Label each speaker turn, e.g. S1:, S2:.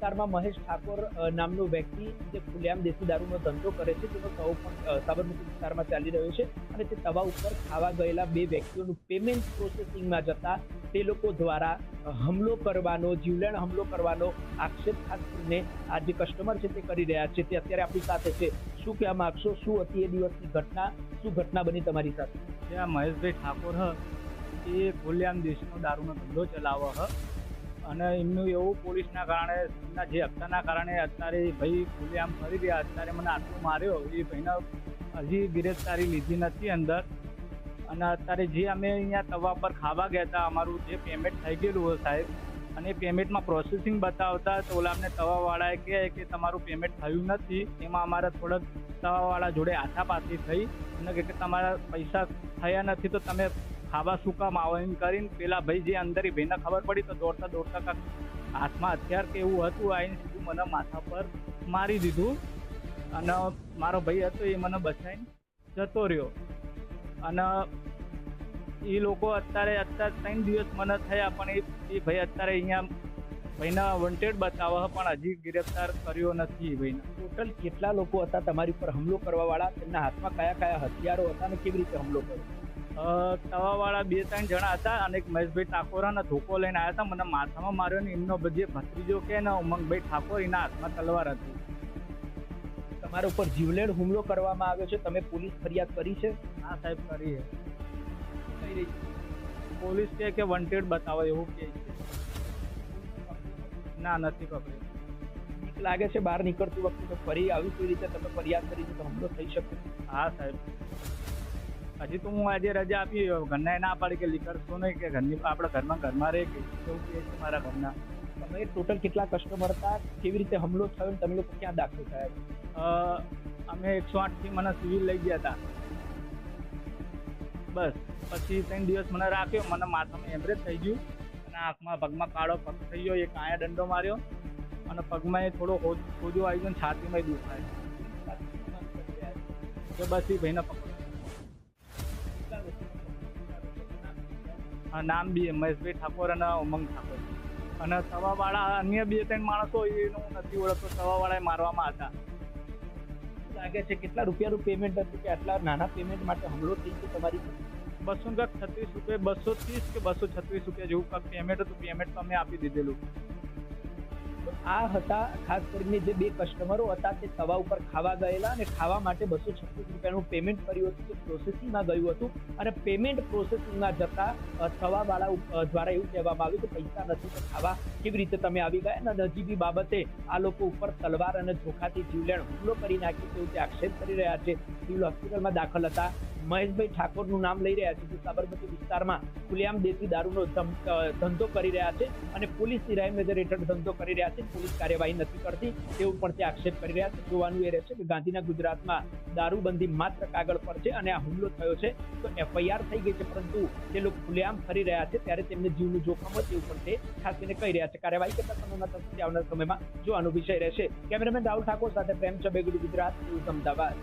S1: વિસ્તારમાં મહેશ ઠાકોર નામનો વ્યક્તિ જે ખુલ્લેઆમ દેશી દારૂનો ધંધો કરે છે તેનો તવો પણ સાબરમતી વિસ્તારમાં ચાલી રહ્યો છે અને તે તવા ઉપર ખાવા ગયેલા બે વ્યક્તિઓનું પેમેન્ટ પ્રોસેસિંગમાં જતા તે લોકો દ્વારા હુમલો કરવાનો, જીવલેણ હુમલો કરવાનો આક્ષેપ ખાસ કરીને આ જે કસ્ટમર છે તે કરી રહ્યા છે. તે અત્યારે આપણી સાથે છે. શું કહેવા માંગશો? શું હતી એ દિવસની ઘટના? શું ઘટના બની તમારી સાથે?
S2: ત્યાં મહેશભાઈ ઠાકોર એ ખુલ્લેઆમ દેશનો દારૂનો ધંધો ચલાવે અને એમનું એવું પોલીસના કારણે એમના જે હપ્તાના કારણે અત્યારે ભાઈ ખુલ્લેઆમ ફરી રહ્યા. અત્યારે મને આટલું માર્યો, એ ભાઈને હજી ગિરફતારી લીધી નથી અંદર. અને અત્યારે જે અમે અહીંયા તવા પર ખાવા ગયા હતા, અમારું જે પેમેન્ટ થઈ ગયેલું હોય સાહેબ, અને એ પેમેન્ટમાં પ્રોસેસિંગ બતાવતા તો ઓલા અમને તવાવાળાએ કહે કે તમારું પેમેન્ટ થયું નથી. એમાં અમારા થોડાક તવાવાળા જોડે આછાપાછી થઈ અને કે તમારા પૈસા થયા નથી તો તમે ખાવા શું કામ આવો એમ કરીને પેલા ભાઈ જે અંદર એ ભાઈને ખબર પડી તો દોડતા દોડતા કાંક હાથમાં હથિયાર કે એવું હતું આવીને સીધું મને માથા પર મારી દીધું. અને મારો ભાઈ હતો એ મને બચાવીને જતો રહ્યો. અને એ લોકો અત્યારે 3 દિવસ મને થયા પણ એ ભાઈ અત્યારે અહીંયા ભાઈના વોન્ટેડ બતાવે પણ હજી ગિરફતાર કર્યો નથી. ભાઈને
S1: ટોટલ કેટલા લોકો હતા તમારી ઉપર હુમલો કરવા વાળા? તેમના હાથમાં કયા કયા હથિયારો હતા અને કેવી રીતે હુમલો કર્યો?
S2: તવાવાળા 2-3 જણા હતા અને એક મહેશભાઈ ઠાકોરના ધોકો લઈને આવ્યા હતા. મને માથામાં માર્યો ને એમનો જે ભત્રીજો કે ને ઉમંગભાઈ ઠાકોર, એના હાથમાં તલવાર હતી.
S1: તમારા ઉપર જીવલેણ હુમલો કરવામાં આવ્યો છે. તમે પોલીસ ફરિયાદ કરી છે?
S2: હા સાહેબ, કરી છે. પોલીસ કે વોન્ટેડ બતાવો એવું કે છે. ના, નથી પકડી.
S1: બીક લાગે છે બહાર નીકળતી વખતે ફરી આવી કોઈ રીતે તમે ફરિયાદ કરી તો હુમલો થઈ શકે?
S2: હા સાહેબ, હજી તો હું આજે રજા આપી, ઘરના ના પાડી કે નીકળશો નહીં, કે ઘરની આપણા ઘરમાં રહે કે એવું કહે છે મારા ઘરના.
S1: તમે ટોટલ કેટલા કસ્ટમર હતા? કેવી રીતે હુમલો થયો? તમે લોકો ક્યાં દાખલ થયા?
S2: અમે 108 થી મને સિવિલ લઈ ગયા હતા. બસ પછી 3 દિવસ મને રાખ્યો. મને માથામાં હેમરેજ થઈ ગયું અને આંખમાં પગમાં કાળો પગ થઈ ગયો. એક આયા દંડો માર્યો અને પગમાં એ થોડો ખોજો આવી ગયો ને છાતીમાં દુખાય. તો બસ એ ભાઈને પકડો. નામ બી મહેશભાઈ ઠાકોર અને ઉમંગ ઠાકોર. અને તવાવાળા અન્ય 2-3 માણસો એનું નથી ઓળખતો, તવાવાળા મારવામાં હતા.
S1: લાગે છે કેટલા રૂપિયાનું પેમેન્ટ હતું કે આટલા નાના પેમેન્ટ માટે હુમલો થઈ ગયો તમારી?
S2: 236 રૂપિયા, 230 કે 236 રૂપિયા જેવું કાંઈક પેમેન્ટ હતું. પેમેન્ટ તો અમે આપી દીધેલું.
S1: આ હતા ખાસ કરીને જે બે કસ્ટમરો હતા તે તવા ઉપર ખાવા ગયેલા અને ખાવા માટે 236 રૂપિયાનું પેમેન્ટ કર્યું હતું, જે પ્રોસેસિંગમાં ગયું હતું. અને પેમેન્ટ પ્રોસેસિંગમાં જતા તવાવાળા દ્વારા એવું કહેવામાં આવ્યું કે પૈસા નથી તો ખાવા કેવી રીતે તમે આવી ગયા? અને નજીવી બાબતે આ લોકો ઉપર તલવાર અને ધોખાથી જીવલેણ હુમલો કરી નાખ્યો તેવું તે આક્ષેપ કરી રહ્યા છે. સિવિલ હોસ્પિટલમાં દાખલ હતા. મહેશભાઈ ઠાકોરનું નામ લઈ રહ્યા છે, જે સાબરમતી વિસ્તારમાં ખુલ્લેઆમ દેશી દારૂનો ધંધો કરી રહ્યા છે અને પોલીસની રહેમ નજર હેઠળ ધંધો કરી રહ્યા છે. પોલીસ કાર્યવાહી નથી કરતી તેવું પણ તે આક્ષેપ કરી રહ્યા છે. જોવાનું એ રહેશે કે ગાંધીના ગુજરાતમાં દારૂબંધી માત્ર કાગળ પર છે અને આ હુમલો થયો છે તો FIR થઈ ગઈ છે, પરંતુ તે લોકો ખુલ્લેઆમ ફરી રહ્યા છે ત્યારે તેમને જીવનું જોખમ હોય તેવું પણ તે ખાસ કરીને કહી રહ્યા છે. કાર્યવાહી કેટલા સમયમાં થશે આવનાર સમયમાં જોવાનો વિષય રહેશે. કેમેરામેન રાહુલ ઠાકોર સાથે પ્રેમ ચબેગુડી, ગુજરાત ન્યૂઝ, અમદાવાદ.